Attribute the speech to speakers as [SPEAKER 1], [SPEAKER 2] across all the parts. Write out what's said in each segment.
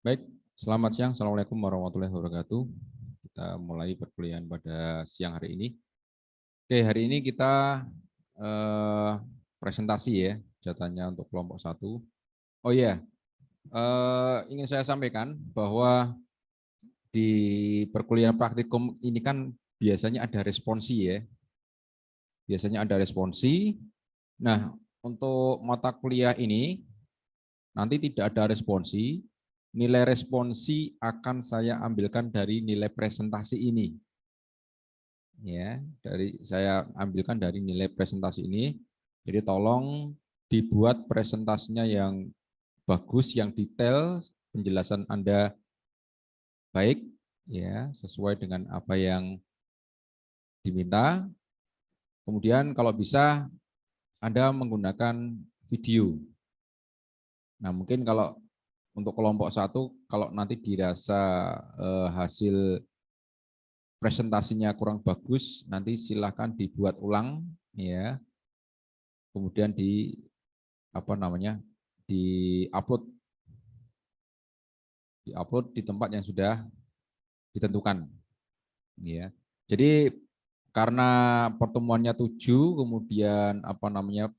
[SPEAKER 1] Baik, selamat siang. Assalamualaikum warahmatullahi wabarakatuh. Kita mulai perkuliahan pada siang hari ini. Oke, hari ini kita presentasi ya, jatahnya untuk kelompok 1. Oh iya, ingin saya sampaikan bahwa di perkuliahan praktikum ini kan biasanya ada responsi ya. Biasanya ada responsi. Nah, untuk mata kuliah ini nanti tidak ada responsi. Nilai responsi akan saya ambilkan dari nilai presentasi ini. Ya, saya ambilkan dari nilai presentasi ini. Jadi tolong dibuat presentasinya yang bagus, yang detail, penjelasan Anda baik, ya, sesuai dengan apa yang diminta. Kemudian kalau bisa Anda menggunakan video. Nah, mungkin kalau untuk kelompok 1, kalau nanti dirasa hasil presentasinya kurang bagus, nanti silahkan dibuat ulang, ya. Kemudian di diupload di tempat yang sudah ditentukan, ya. Jadi karena pertemuannya 7, kemudian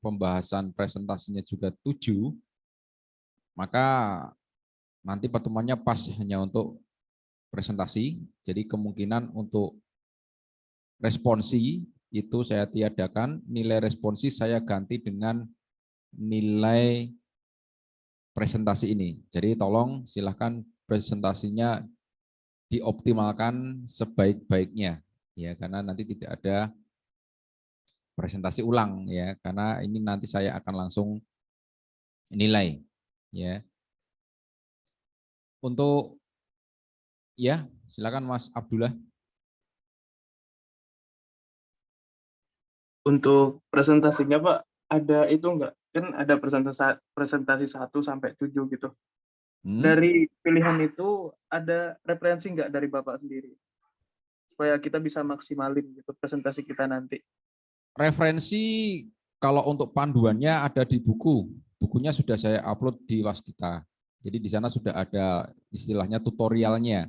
[SPEAKER 1] pembahasan presentasinya juga 7, maka nanti pertemuannya pas hanya untuk presentasi. Jadi kemungkinan untuk responsi itu saya tiadakan, nilai responsi saya ganti dengan nilai presentasi ini. Jadi tolong silahkan presentasinya dioptimalkan sebaik-baiknya, ya, karena nanti tidak ada presentasi ulang, ya, karena ini nanti saya akan langsung nilai, ya. Untuk ya, silakan Mas Abdullah.
[SPEAKER 2] Untuk presentasinya Pak, ada itu enggak? Kan ada presentasi 1 sampai 7 gitu. Dari pilihan itu ada referensi enggak dari Bapak sendiri? Supaya kita bisa maksimalin gitu presentasi kita nanti.
[SPEAKER 1] Referensi kalau untuk panduannya ada di buku. Bukunya sudah saya upload di Waskita. Jadi di sana sudah ada istilahnya tutorialnya.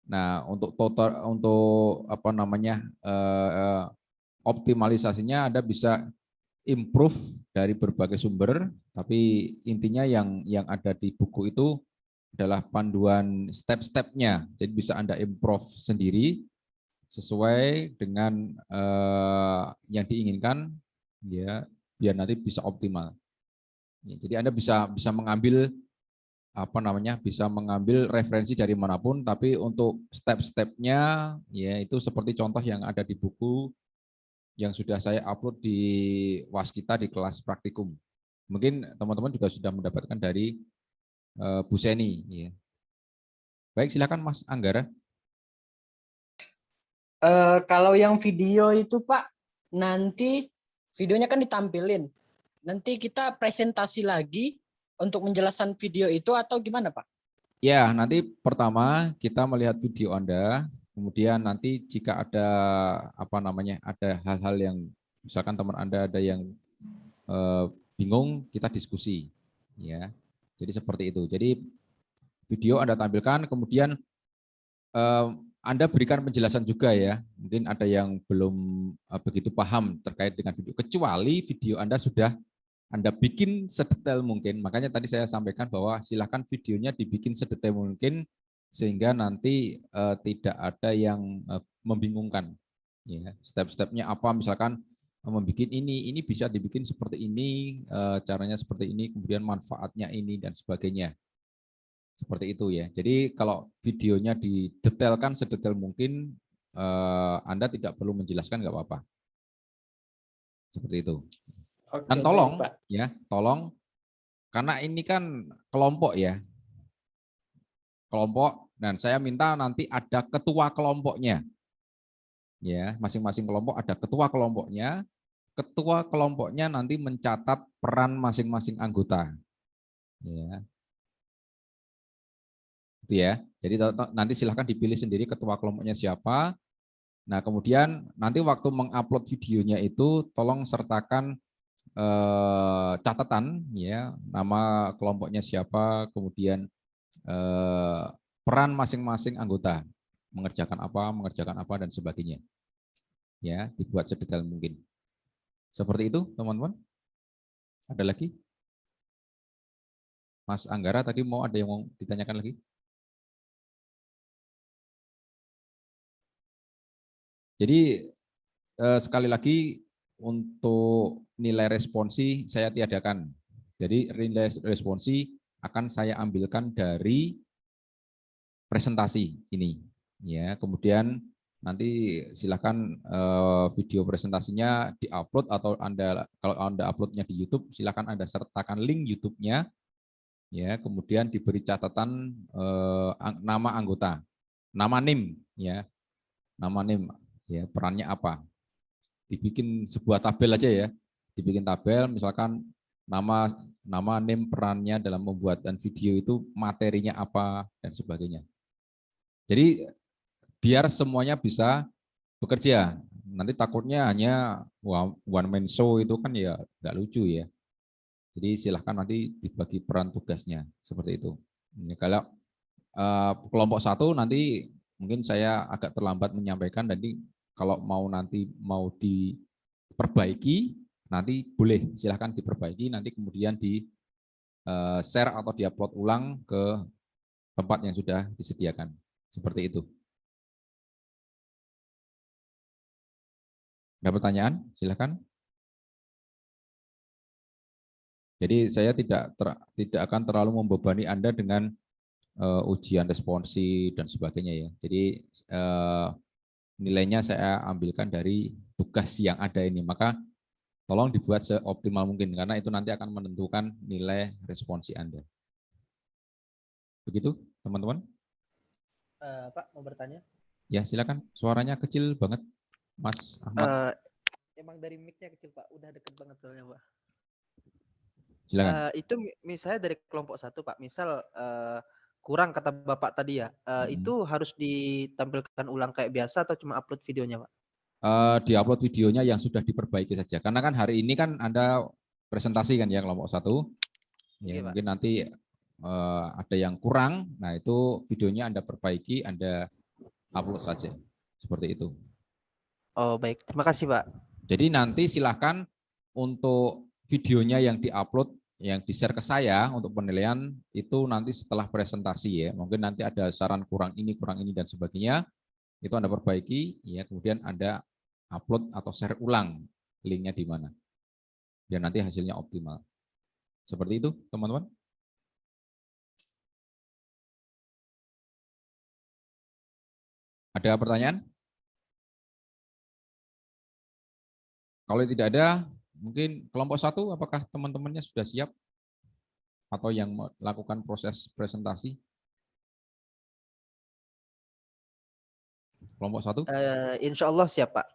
[SPEAKER 1] Nah, untuk optimalisasinya Anda bisa improve dari berbagai sumber, tapi intinya yang ada di buku itu adalah panduan step-stepnya. Jadi bisa Anda improve sendiri sesuai dengan yang diinginkan, ya, biar nanti bisa optimal. Ya, jadi Anda bisa mengambil bisa mengambil referensi dari manapun, tapi untuk step-stepnya, ya, itu seperti contoh yang ada di buku yang sudah saya upload di Waskita di kelas praktikum. Mungkin teman-teman juga sudah mendapatkan dari Bu Seni. Ya. Baik, silakan Mas Anggara.
[SPEAKER 3] Kalau yang video itu Pak, nanti videonya kan ditampilin. Nanti kita presentasi lagi untuk menjelaskan video itu atau gimana Pak?
[SPEAKER 1] Ya, nanti pertama kita melihat video Anda, kemudian nanti jika ada ada hal-hal yang misalkan teman Anda ada yang bingung, kita diskusi, ya. Jadi seperti itu. Jadi video Anda tampilkan, kemudian Anda berikan penjelasan juga, ya. Mungkin ada yang belum begitu paham terkait dengan video, kecuali video Anda sudah Anda bikin sedetail mungkin. Makanya tadi saya sampaikan bahwa silakan videonya dibikin sedetail mungkin sehingga nanti tidak ada yang membingungkan. Ya, step-stepnya apa, misalkan membuat ini bisa dibikin seperti ini, caranya seperti ini, kemudian manfaatnya ini dan sebagainya. Seperti itu, ya. Jadi kalau videonya didetailkan sedetail mungkin, Anda tidak perlu menjelaskan, nggak apa-apa. Seperti itu. Dan
[SPEAKER 3] Oke,
[SPEAKER 1] tolong,
[SPEAKER 3] baik, Pak.
[SPEAKER 1] ya, tolong, karena ini kan kelompok, ya, kelompok, dan saya minta nanti ada ketua kelompoknya, ya, masing-masing kelompok ada ketua kelompoknya. Ketua kelompoknya nanti mencatat peran masing-masing anggota, ya, itu ya. Jadi nanti silahkan dipilih sendiri ketua kelompoknya siapa. Nah, kemudian nanti waktu mengupload videonya itu tolong sertakan catatan, ya, nama kelompoknya siapa, kemudian peran masing-masing anggota mengerjakan apa dan sebagainya. Ya, dibuat sedetail mungkin. Seperti itu, teman-teman. Ada lagi? Mas Anggara tadi mau ada yang mau ditanyakan lagi? Jadi sekali lagi untuk nilai responsi saya tiadakan. Jadi nilai responsi akan saya ambilkan dari presentasi ini. Ya, kemudian nanti silakan video presentasinya diupload atau kalau Anda uploadnya di YouTube, silakan Anda sertakan link YouTube-nya. Ya, kemudian diberi catatan nama anggota, nama NIM, ya, nama NIM, ya, perannya apa. Dibikin sebuah tabel aja ya, dibikin tabel, misalkan nama NIM perannya dalam pembuatan video itu materinya apa dan sebagainya. Jadi biar semuanya bisa bekerja. Nanti takutnya hanya one man show itu kan ya nggak lucu ya. Jadi silahkan nanti dibagi peran tugasnya seperti itu. Kalau kelompok 1 nanti mungkin saya agak terlambat menyampaikan, jadi kalau nanti mau diperbaiki nanti boleh silahkan diperbaiki, nanti kemudian di share atau diupload ulang ke tempat yang sudah disediakan seperti itu. Ada pertanyaan? Silahkan. Jadi saya tidak akan terlalu membebani Anda dengan ujian responsi dan sebagainya ya. Jadi nilainya saya ambilkan dari tugas yang ada ini. Maka tolong dibuat seoptimal mungkin karena itu nanti akan menentukan nilai responsi Anda. Begitu, teman-teman?
[SPEAKER 4] Pak, mau bertanya?
[SPEAKER 1] Ya, silakan. Suaranya kecil banget, Mas Ahmad.
[SPEAKER 4] Emang dari mic-nya kecil, Pak. Udah deket banget soalnya, Pak.
[SPEAKER 1] Silakan.
[SPEAKER 4] Itu misalnya dari kelompok 1, Pak. Misal kurang kata Bapak tadi ya. Itu harus ditampilkan ulang kayak biasa atau cuma upload videonya, Pak?
[SPEAKER 1] Diupload videonya yang sudah diperbaiki saja. Karena kan hari ini kan Anda presentasi kan ya kelompok 1. Ya,
[SPEAKER 4] Oke,
[SPEAKER 1] mungkin nanti ada yang kurang. Nah, itu videonya Anda perbaiki, Anda upload saja. Seperti itu.
[SPEAKER 4] Oh, baik. Terima kasih, Pak.
[SPEAKER 1] Jadi nanti silahkan untuk videonya yang diupload, yang di-share ke saya untuk penilaian itu nanti setelah presentasi ya. Mungkin nanti ada saran kurang ini dan sebagainya. Itu Anda perbaiki, ya, kemudian Anda upload atau share ulang linknya di mana. Biar nanti hasilnya optimal. Seperti itu, teman-teman. Ada pertanyaan? Kalau tidak ada, mungkin kelompok 1, apakah teman-temannya sudah siap? Atau yang melakukan proses presentasi? Kelompok 1?
[SPEAKER 4] Insya Allah siap, Pak.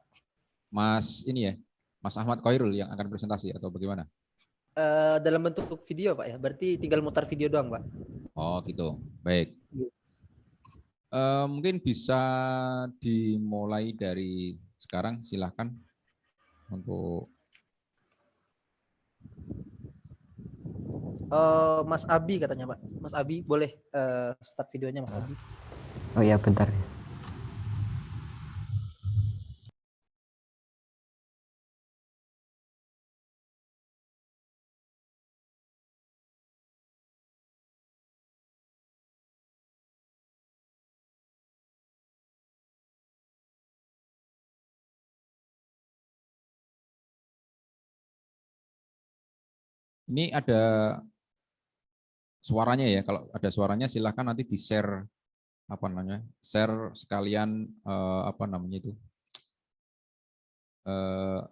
[SPEAKER 1] Mas ini ya, Mas Ahmad Khairul yang akan presentasi atau bagaimana?
[SPEAKER 4] Dalam bentuk video, Pak ya. Berarti tinggal mutar video doang, Pak.
[SPEAKER 1] Oh gitu, baik. Mungkin bisa dimulai dari sekarang, silahkan untuk
[SPEAKER 4] Mas Abi katanya, Pak. Mas Abi boleh start videonya, Mas Abi.
[SPEAKER 5] Oh ya, bentar.
[SPEAKER 1] ini ada suaranya ya. Kalau ada suaranya silahkan nanti di-share share sekalian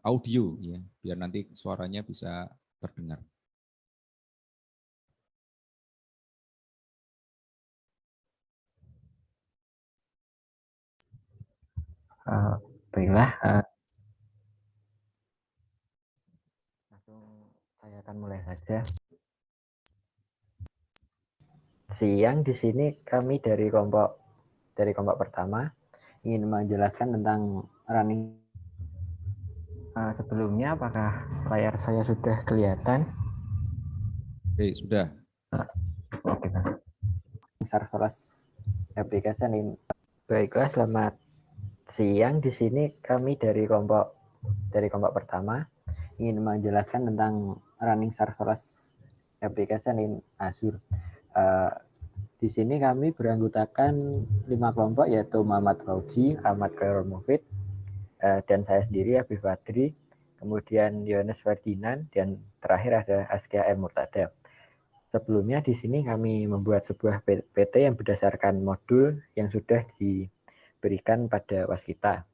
[SPEAKER 1] audio ya, biar nanti suaranya bisa terdengar.
[SPEAKER 5] Baiklah, langsung saya akan mulai saja. Siang di sini kami dari kelompok pertama ingin menjelaskan tentang running. Sebelumnya, apakah layar saya sudah kelihatan?
[SPEAKER 1] Oke, sudah.
[SPEAKER 5] Oke, Pak. serverless application in. Baiklah, selamat siang. Di sini kami dari kelompok pertama ingin menjelaskan tentang running serverless application in Azure. Di sini kami beranggotakan 5 kelompok, yaitu Muhammad Fauzi, Ahmad Khairul Mufid, dan saya sendiri Habib Fadri, kemudian Yohanes Ferdinand, dan terakhir ada Askia M. Murtada. Sebelumnya di sini kami membuat sebuah PT yang berdasarkan modul yang sudah diberikan pada waskita.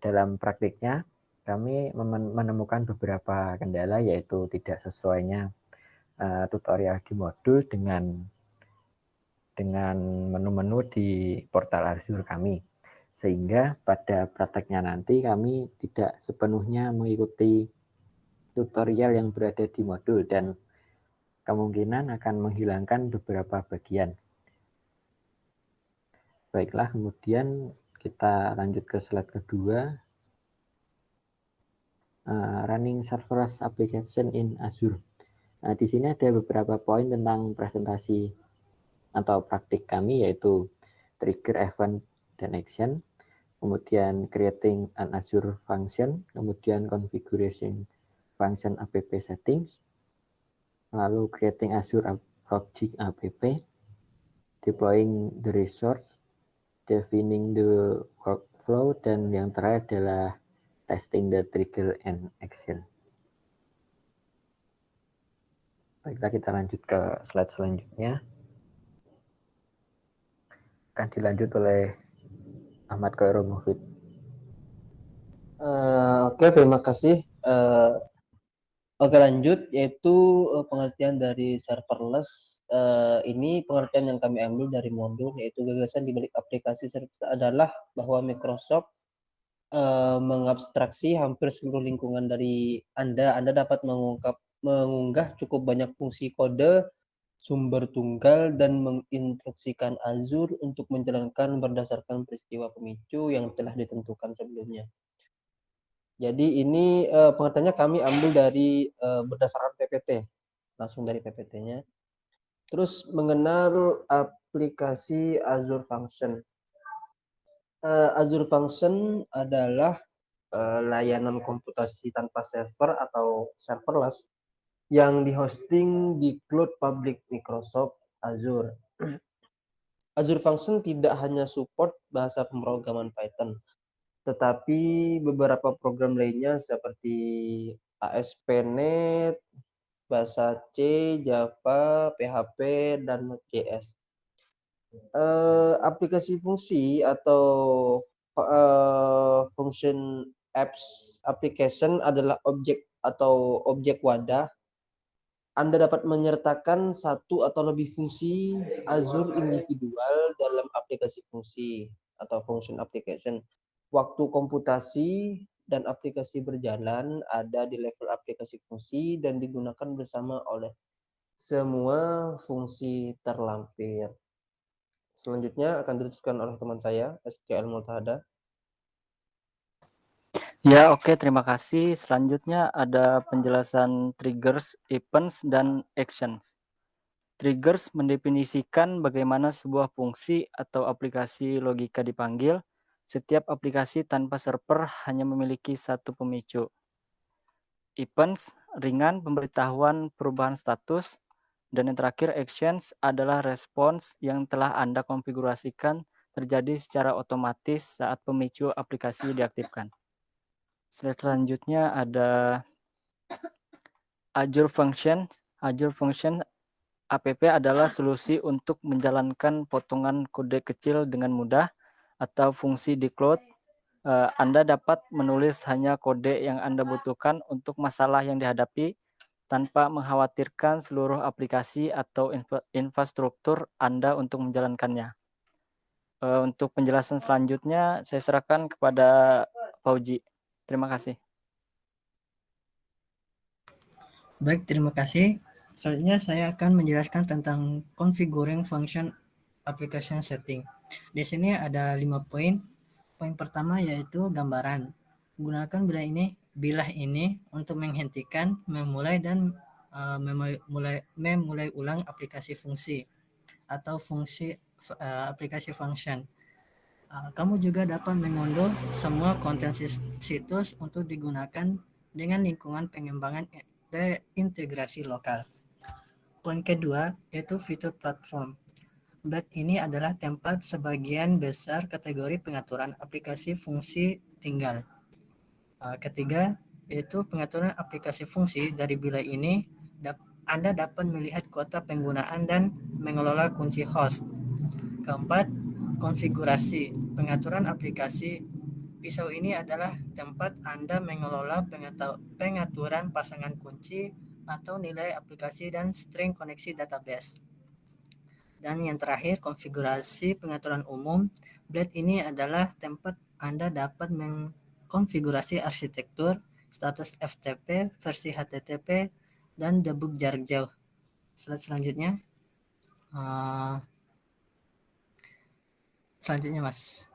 [SPEAKER 5] Dalam praktiknya kami menemukan beberapa kendala, yaitu tidak sesuainya tutorial di modul dengan menu-menu di portal Azure kami, sehingga pada prakteknya nanti kami tidak sepenuhnya mengikuti tutorial yang berada di modul dan kemungkinan akan menghilangkan beberapa bagian. Baiklah, kemudian kita lanjut ke slide kedua. Running serverless application in Azure. Nah, di sini ada beberapa poin tentang presentasi atau praktik kami, yaitu trigger event dan action, kemudian creating an Azure function, kemudian configuration function app settings, lalu creating Azure object app, deploying the resource, defining the workflow, dan yang terakhir adalah testing the trigger and action. Baiklah, kita lanjut ke slide selanjutnya. Akan dilanjut oleh Ahmad Khairul Mufid.
[SPEAKER 4] Oke, terima kasih. Oke, lanjut, yaitu pengertian dari serverless. Ini pengertian yang kami ambil dari modul, yaitu gagasan di balik aplikasi serverless adalah bahwa Microsoft mengabstraksi hampir seluruh lingkungan dari Anda. Anda dapat mengunggah cukup banyak fungsi kode sumber tunggal dan menginstruksikan Azure untuk menjalankan berdasarkan peristiwa pemicu yang telah ditentukan sebelumnya. Jadi ini pengertiannya kami ambil dari berdasarkan PPT, langsung dari PPT-nya. Terus mengenal aplikasi Azure Function. Azure Function adalah layanan komputasi tanpa server atau serverless yang dihosting di cloud public Microsoft Azure. Azure Function tidak hanya support bahasa pemrograman Python, tetapi beberapa program lainnya seperti ASP.NET, bahasa C, Java, PHP, dan Node.js. Aplikasi fungsi atau function apps application adalah objek atau objek wadah. Anda dapat menyertakan satu atau lebih fungsi Azure individual dalam aplikasi fungsi atau function application. Waktu komputasi dan aplikasi berjalan ada di level aplikasi fungsi dan digunakan bersama oleh semua fungsi terlampir. Selanjutnya akan diteruskan oleh teman saya, SKL Multahada.
[SPEAKER 6] Ya, oke, terima kasih. Selanjutnya ada penjelasan triggers, events, dan actions. Triggers mendefinisikan bagaimana sebuah fungsi atau aplikasi logika dipanggil. Setiap aplikasi tanpa server hanya memiliki satu pemicu. Events ringan pemberitahuan perubahan status. Dan yang terakhir, actions adalah respons yang telah Anda konfigurasikan terjadi secara otomatis saat pemicu aplikasi diaktifkan. Selanjutnya ada Azure Function. Azure Function app adalah solusi untuk menjalankan potongan kode kecil dengan mudah atau fungsi di cloud. Anda dapat menulis hanya kode yang Anda butuhkan untuk masalah yang dihadapi tanpa mengkhawatirkan seluruh aplikasi atau infrastruktur Anda untuk menjalankannya. Untuk penjelasan selanjutnya saya serahkan kepada Fauzi. Terima kasih.
[SPEAKER 7] Baik, terima kasih. Selanjutnya saya akan menjelaskan tentang configuring function application setting. Di sini ada 5 poin. Poin pertama yaitu gambaran. Gunakan bilah ini untuk menghentikan, memulai, dan memulai ulang aplikasi fungsi. atau fungsi aplikasi function. Kamu juga dapat mengunduh semua konten situs untuk digunakan dengan lingkungan pengembangan integrasi lokal. Poin kedua yaitu fitur platform. Blade ini adalah tempat sebagian besar kategori pengaturan aplikasi fungsi tinggal. Ketiga yaitu pengaturan aplikasi fungsi. Dari bilah ini Anda dapat melihat kuota penggunaan dan mengelola kunci host. Keempat, konfigurasi pengaturan aplikasi. Pisau ini adalah tempat Anda mengelola pengaturan pasangan kunci atau nilai aplikasi dan string koneksi database. Dan yang terakhir, konfigurasi pengaturan umum. Blade ini adalah tempat Anda dapat mengkonfigurasi arsitektur, status FTP, versi HTTP, dan debug jarak jauh. Slide selanjutnya. Selanjutnya, Mas.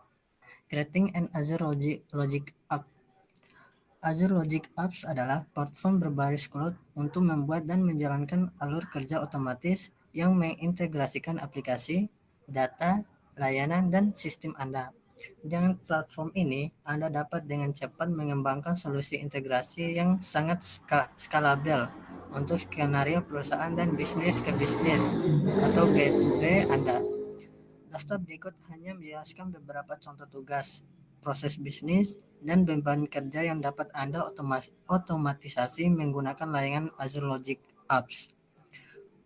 [SPEAKER 7] Creating an Azure Logic App. Azure Logic Apps adalah platform berbaris cloud untuk membuat dan menjalankan alur kerja otomatis yang mengintegrasikan aplikasi, data, layanan, dan sistem Anda. Dengan platform ini, Anda dapat dengan cepat mengembangkan solusi integrasi yang sangat skalabel untuk skenario perusahaan dan bisnis ke bisnis atau B2B Anda. Daftar berikut hanya menjelaskan beberapa contoh tugas, proses bisnis, dan beban kerja yang dapat Anda otomatisasi menggunakan layanan Azure Logic Apps.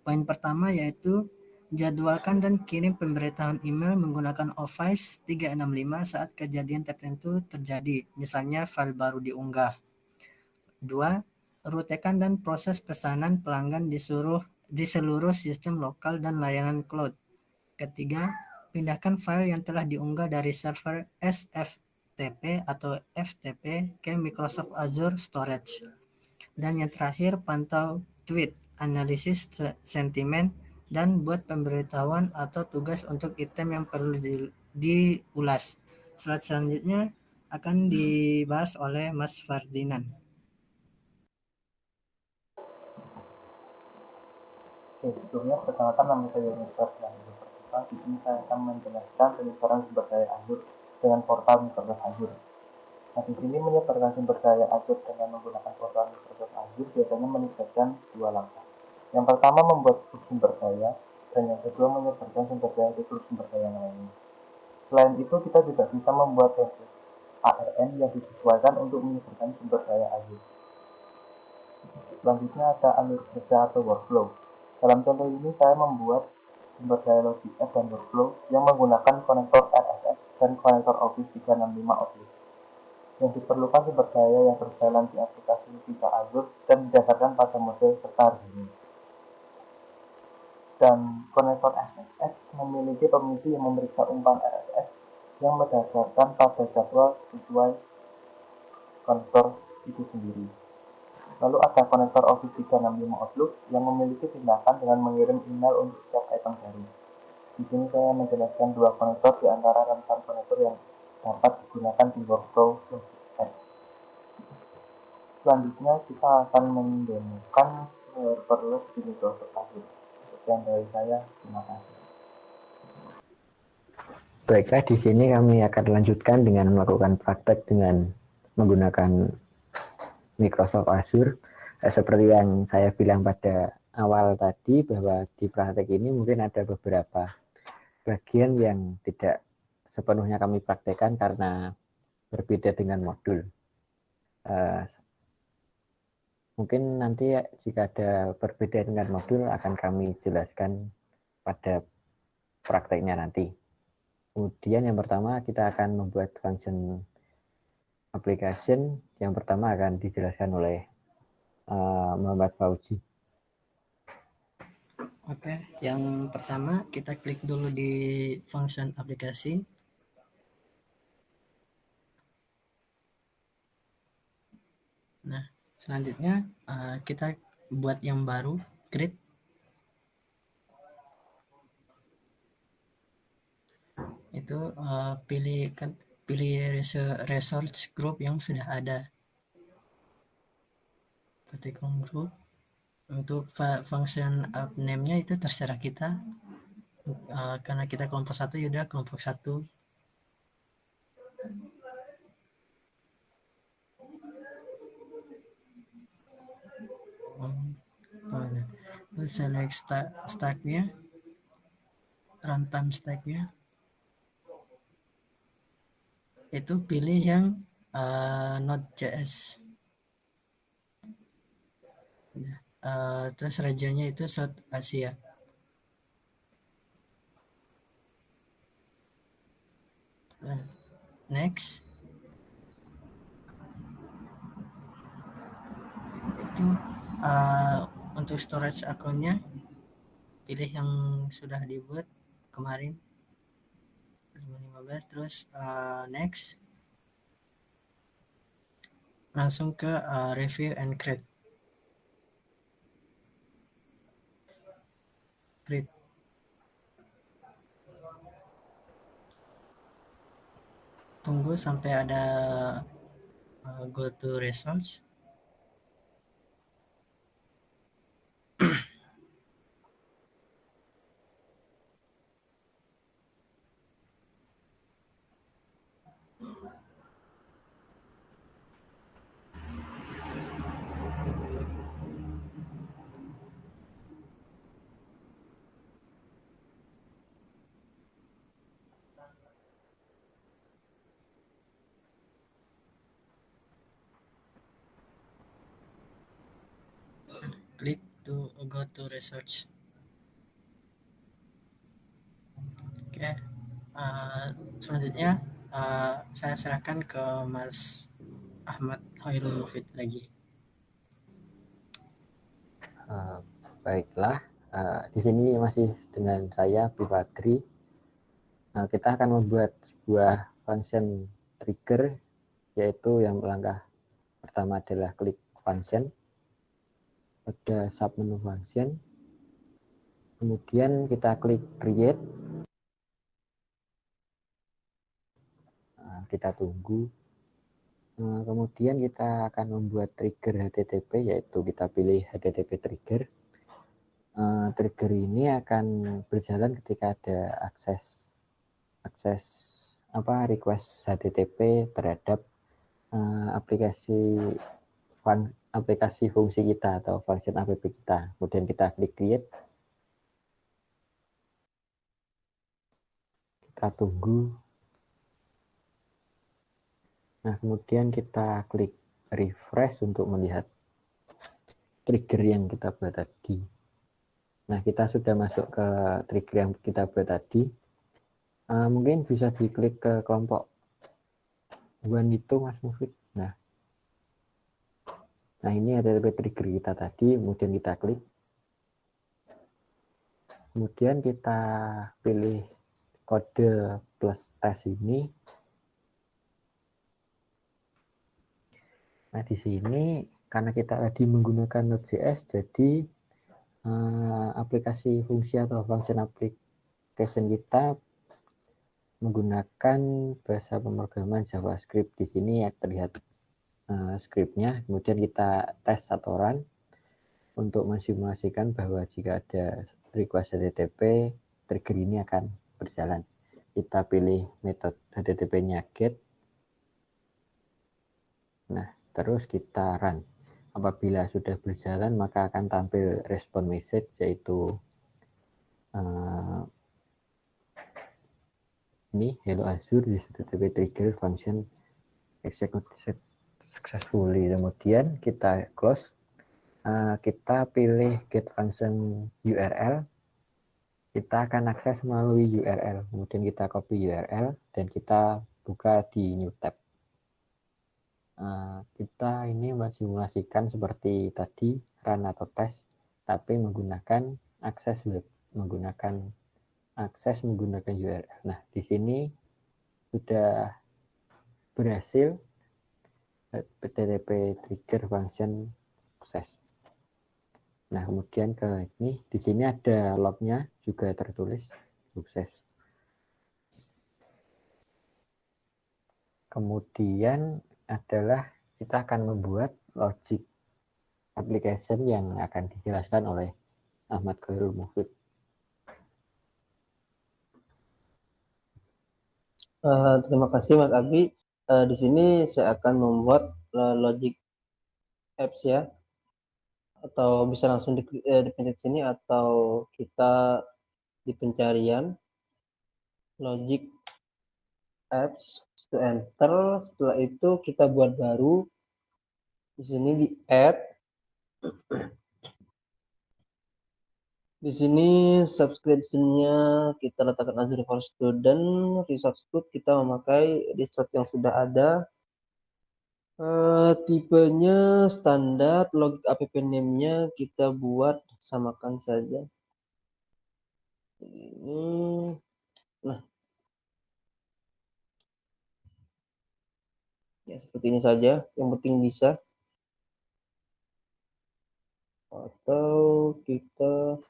[SPEAKER 7] Poin pertama yaitu jadwalkan dan kirim pemberitahuan email menggunakan Office 365 saat kejadian tertentu terjadi, misalnya file baru diunggah. 2. Rutekan dan proses pesanan pelanggan di seluruh sistem lokal dan layanan cloud. Ketiga, pindahkan file yang telah diunggah dari server SFTP atau FTP ke Microsoft Azure Storage. Dan yang terakhir, pantau tweet, analisis sentimen, dan buat pemberitahuan atau tugas untuk item yang perlu diulas. Slide selanjutnya akan dibahas oleh Mas Ferdinand.
[SPEAKER 8] Oke, sebelumnya perkenalkan nama saya Mr. Di sini saya akan menjelaskan penyebaran sumber daya Azure dengan portal Microsoft Azure. Nah, di sini menyebarkan sumber daya Azure dengan menggunakan portal Microsoft Azure biasanya melibatkan dua langkah. Yang pertama membuat sumber daya, dan yang kedua menyebarkan sumber daya ke sumber daya yang lainnya. Selain itu, kita juga bisa membuat template ARN yang disesuaikan untuk menyebarkan sumber daya Azure. Selanjutnya ada alur kerja atau workflow. Dalam contoh ini saya membuat sumber daya Logic App dan workflow yang menggunakan konektor RSS dan konektor Office 365 Outlook. Yang diperlukan sumber daya yang berjalan di aplikasi Visa Azure dan didasarkan pada mode serta regimen. Dan konektor RSS memiliki permisi yang memeriksa umpan RSS yang berdasarkan pada jadwal sesuai konektor itu sendiri. Lalu ada konektor Office 365 Outlook yang memiliki tindakan dengan mengirim email untuk setiap item baru. Di sini saya menjelaskan dua konektor di antara rentan konektor yang dapat digunakan di workflow Logic App. Selanjutnya kita akan mendemokan serverless di Microsoft Azure. Sekian dari saya, terima kasih.
[SPEAKER 5] Baiklah, di sini kami akan lanjutkan dengan melakukan praktek dengan menggunakan Microsoft Azure. Seperti yang saya bilang pada awal tadi, bahwa di praktek ini mungkin ada beberapa bagian yang tidak sepenuhnya kami praktekkan karena berbeda dengan modul. Mungkin nanti jika ada perbedaan dengan modul akan kami jelaskan pada prakteknya nanti. Kemudian yang pertama kita akan membuat function application. Yang pertama akan dijelaskan oleh Muhammad Fauzi.
[SPEAKER 7] Oke, yang pertama kita klik dulu di function aplikasi. Nah, selanjutnya kita buat yang baru, create. Itu pilih resource group yang sudah ada. Ketik group. Untuk function app name-nya itu terserah kita. Karena kita kelompok 1, yaudah kelompok 1. Terus select stack-nya, runtime stack-nya, itu pilih yang Node.js. Terus regionnya itu South Asia. Next. Itu untuk storage akunnya pilih yang sudah dibuat kemarin 2015. Terus next, langsung ke review and create. Tunggu sampai ada go to results. Klik to go to research. Oke. Selanjutnya saya serahkan ke Mas Ahmad Khairul Mufid lagi.
[SPEAKER 5] Baiklah, di sini masih dengan saya Bipatri. Kita akan membuat sebuah function trigger, yaitu yang langkah pertama adalah klik function, pada submenu function, kemudian kita klik create, kita tunggu, kemudian kita akan membuat trigger HTTP, yaitu kita pilih HTTP trigger. Trigger ini akan berjalan ketika ada akses request HTTP terhadap aplikasi fungsi kita atau function app kita. Kemudian kita klik create, kita tunggu. Nah, kemudian kita klik refresh untuk melihat trigger yang kita buat tadi. Nah, kita sudah masuk ke trigger yang kita buat tadi. Mungkin bisa diklik ke kelompok 1 itu, Mas Mufid. Nah, ini ada trigger kita tadi, kemudian kita klik. Kemudian kita pilih kode plus tes ini. Nah, di sini karena kita tadi menggunakan Node.js, jadi aplikasi fungsi atau function application kita menggunakan bahasa pemrograman JavaScript. Di sini ya terlihat scriptnya, kemudian kita tes atau run untuk mensimulasikan bahwa jika ada request HTTP, trigger ini akan berjalan. Kita pilih metode HTTP-nya get. Nah, terus kita run. Apabila sudah berjalan, maka akan tampil respon message, yaitu ini hello Azure, this HTTP trigger function executed successfully. Kemudian kita close, kita pilih get function URL, kita akan akses melalui URL, kemudian kita copy URL dan kita buka di new tab. Kita ini mensimulasikan seperti tadi run atau tes, tapi menggunakan akses web, menggunakan URL. Nah, di sini sudah berhasil HTTP trigger function sukses. Nah, kemudian ke ini, di sini ada lognya juga tertulis sukses. Kemudian adalah kita akan membuat logic application yang akan dijelaskan oleh Ahmad Khairul Mufid.
[SPEAKER 4] Terima kasih Mas Abi. Di sini saya akan membuat logic apps ya, atau bisa langsung dipencet sini atau kita di pencarian logic apps to enter. Setelah itu kita buat baru di sini di add. Di sini subscription-nya kita letakkan Azure for Student, resource code kita memakai resource yang sudah ada. Tipenya standar, logic app name-nya kita buat samakan saja. Ini, nah, ya seperti ini saja. Yang penting bisa. Atau kita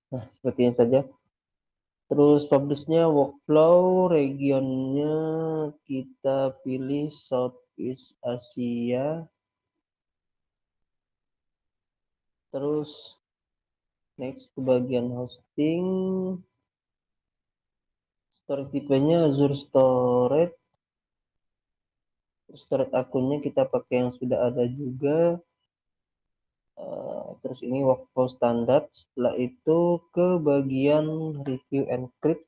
[SPEAKER 4] nah, seperti ini saja. Terus publish-nya workflow, regionnya kita pilih Southeast Asia. Terus next ke bagian hosting. Storage tipenya Azure Storage. Storage akunnya kita pakai yang sudah ada juga. Terus ini workflow standar. Setelah itu ke bagian review encrypt.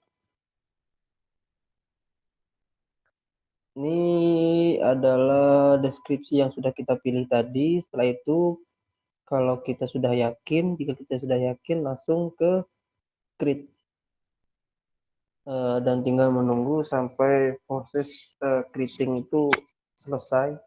[SPEAKER 4] Ini adalah deskripsi yang sudah kita pilih tadi. Setelah itu kalau kita sudah yakin, jika kita sudah yakin langsung ke create. Dan tinggal menunggu sampai proses creating itu selesai.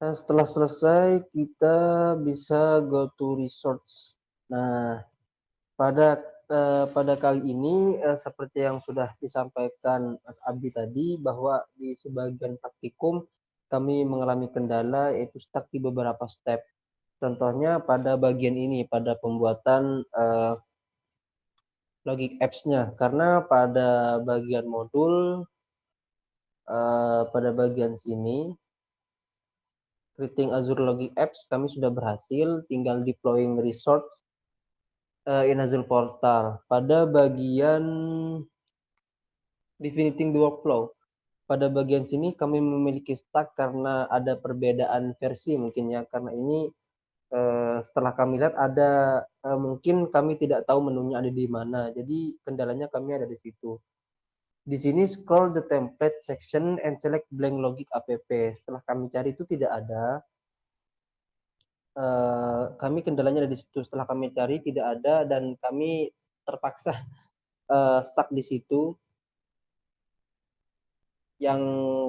[SPEAKER 4] Nah, setelah selesai kita bisa go to resource. Nah, pada kali ini seperti yang sudah disampaikan Mas Abi tadi, bahwa di sebagian praktikum kami mengalami kendala yaitu stuck di beberapa step. Contohnya pada bagian ini, pada pembuatan logic apps-nya, karena pada bagian modul pada bagian sini creating Azure Logic Apps kami sudah berhasil, tinggal deploying resource in Azure Portal. Pada bagian definiting the workflow, pada bagian sini kami memiliki stuck karena ada perbedaan versi mungkin ya, karena ini setelah kami lihat ada mungkin kami tidak tahu menunya ada di mana, jadi kendalanya kami ada di situ. Di sini scroll the template section and select blank logic app. Setelah kami cari itu tidak ada. Kami kendalanya ada di situ. Setelah kami cari tidak ada dan kami terpaksa stuck di situ. Yang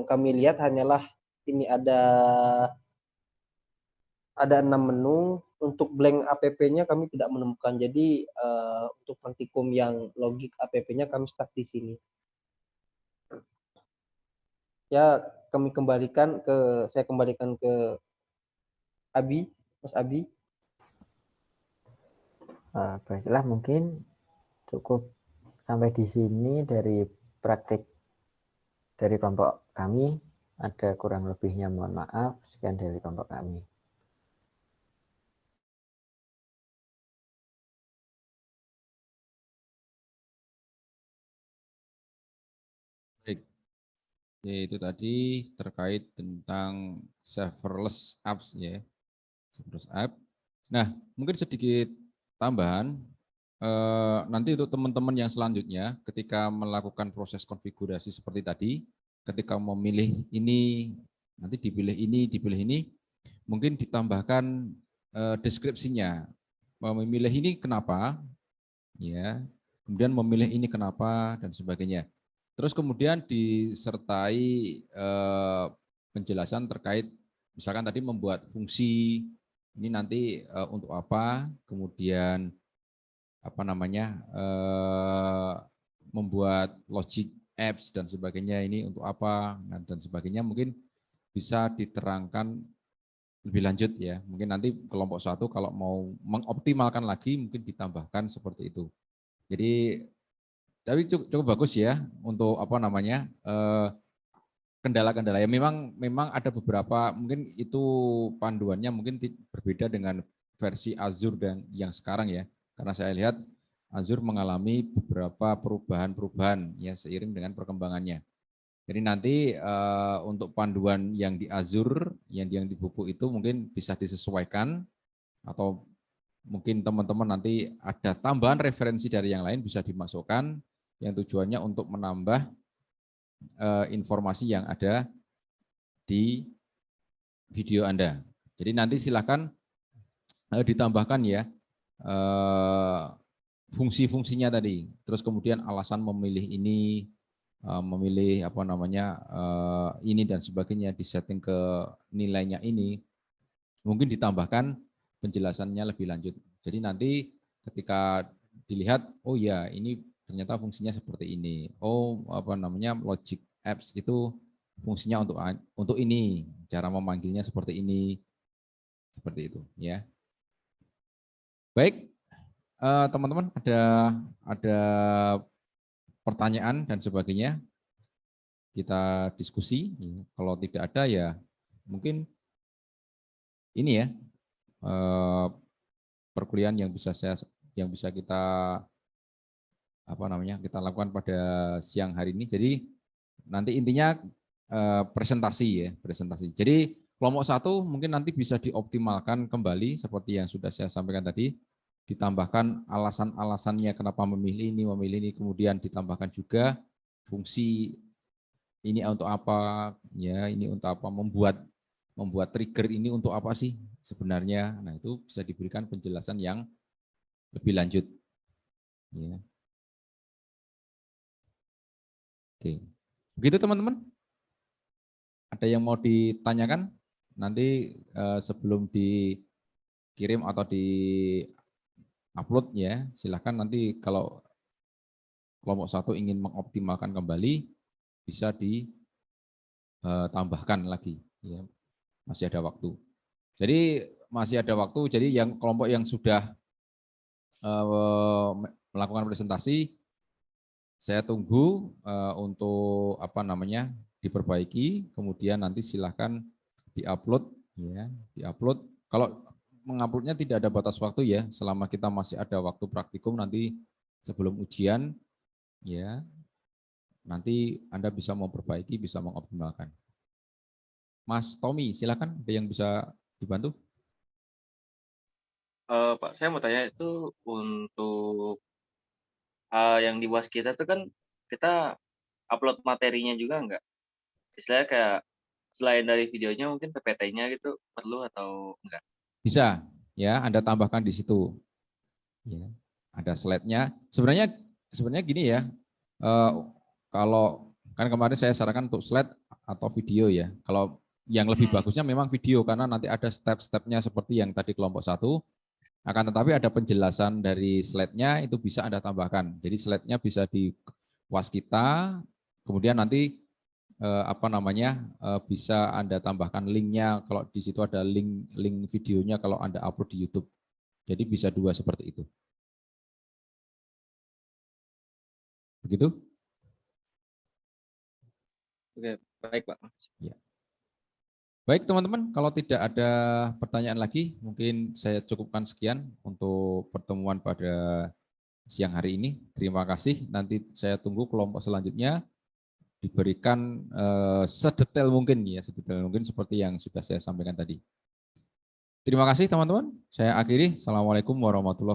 [SPEAKER 4] kami lihat hanyalah ini ada 6 menu. Untuk blank app-nya kami tidak menemukan. Jadi untuk praktikum yang logic app-nya kami stuck di sini. Ya, saya kembalikan ke Abi, Mas Abi.
[SPEAKER 5] Baiklah, mungkin cukup sampai di sini dari praktik dari kelompok kami. Ada kurang lebihnya mohon maaf. Sekian dari kelompok kami.
[SPEAKER 1] Baik. Itu tadi terkait tentang serverless apps ya. Serverless app. Nah, mungkin sedikit tambahan. Nanti untuk teman-teman yang selanjutnya ketika melakukan proses konfigurasi seperti tadi, ketika memilih ini, nanti dipilih ini, mungkin ditambahkan deskripsinya. Memilih ini kenapa, ya, kemudian memilih ini kenapa dan sebagainya. Terus kemudian disertai penjelasan terkait misalkan tadi membuat fungsi ini nanti untuk apa, kemudian apa namanya membuat logic apps dan sebagainya ini untuk apa dan sebagainya, mungkin bisa diterangkan lebih lanjut ya. Mungkin nanti kelompok 1 kalau mau mengoptimalkan lagi mungkin ditambahkan seperti itu. Jadi tapi cukup bagus ya untuk apa namanya kendala-kendala ya. Memang ada beberapa, mungkin itu panduannya mungkin berbeda dengan versi Azure dan yang sekarang ya. Karena saya lihat Azure mengalami beberapa perubahan-perubahan ya seiring dengan perkembangannya. Jadi nanti untuk panduan yang di Azure, yang di buku itu mungkin bisa disesuaikan, atau mungkin teman-teman nanti ada tambahan referensi dari yang lain bisa dimasukkan, yang tujuannya untuk menambah informasi yang ada di video Anda. Jadi nanti silakan ditambahkan ya fungsi-fungsinya tadi. Terus kemudian alasan memilih ini, memilih apa namanya ini dan sebagainya, disetting ke nilainya ini, mungkin ditambahkan penjelasannya lebih lanjut. Jadi nanti ketika dilihat, oh ya ini ternyata fungsinya seperti ini. Oh apa namanya logic apps itu fungsinya untuk ini, cara memanggilnya seperti ini, seperti itu ya. Baik teman-teman, ada pertanyaan dan sebagainya, kita diskusi. Kalau tidak ada ya mungkin ini ya perkuliahan yang bisa kita apa namanya kita lakukan pada siang hari ini. Jadi nanti intinya presentasi ya, presentasi. Jadi kelompok 1 mungkin nanti bisa dioptimalkan kembali seperti yang sudah saya sampaikan tadi, ditambahkan alasan-alasannya kenapa memilih ini, kemudian ditambahkan juga fungsi ini untuk apa ya, ini untuk apa, membuat trigger ini untuk apa sih sebenarnya. Nah, itu bisa diberikan penjelasan yang lebih lanjut ya. Oke. Begitu teman-teman. Ada yang mau ditanyakan? Nanti sebelum dikirim atau di upload ya, silakan nanti kalau kelompok 1 ingin mengoptimalkan kembali bisa ditambahkan lagi ya. Masih ada waktu. Jadi masih ada waktu. Jadi yang kelompok yang sudah melakukan presentasi, saya tunggu untuk apa namanya diperbaiki, kemudian nanti silakan diupload ya, diupload. Kalau menguploadnya tidak ada batas waktu ya, selama kita masih ada waktu praktikum nanti sebelum ujian ya, nanti Anda bisa memperbaiki, bisa mengoptimalkan. Mas Tommy, silakan, ada yang bisa dibantu?
[SPEAKER 9] Pak, saya mau tanya itu untuk yang di UAS kita tuh kan kita upload materinya juga enggak? Istilahnya kayak selain dari videonya mungkin PPT-nya gitu perlu atau enggak?
[SPEAKER 1] Bisa, ya Anda tambahkan di situ. Ya, ada slide-nya. Sebenarnya gini ya, kalau kan kemarin saya sarankan untuk slide atau video ya. Kalau yang lebih bagusnya memang video karena nanti ada step-stepnya seperti yang tadi kelompok 1. Akan tetapi ada penjelasan dari slide-nya itu bisa Anda tambahkan. Jadi slide-nya bisa di Waskita, kemudian nanti apa namanya bisa Anda tambahkan link-nya kalau di situ ada link videonya kalau Anda upload di YouTube. Jadi bisa 2 seperti itu. Begitu?
[SPEAKER 9] Oke, baik Pak.
[SPEAKER 1] Ya. Baik teman-teman, kalau tidak ada pertanyaan lagi, mungkin saya cukupkan sekian untuk pertemuan pada siang hari ini. Terima kasih, nanti saya tunggu kelompok selanjutnya diberikan sedetail mungkin ya, sedetail mungkin seperti yang sudah saya sampaikan tadi. Terima kasih teman-teman, saya akhiri. Assalamualaikum warahmatullahi wabarakatuh.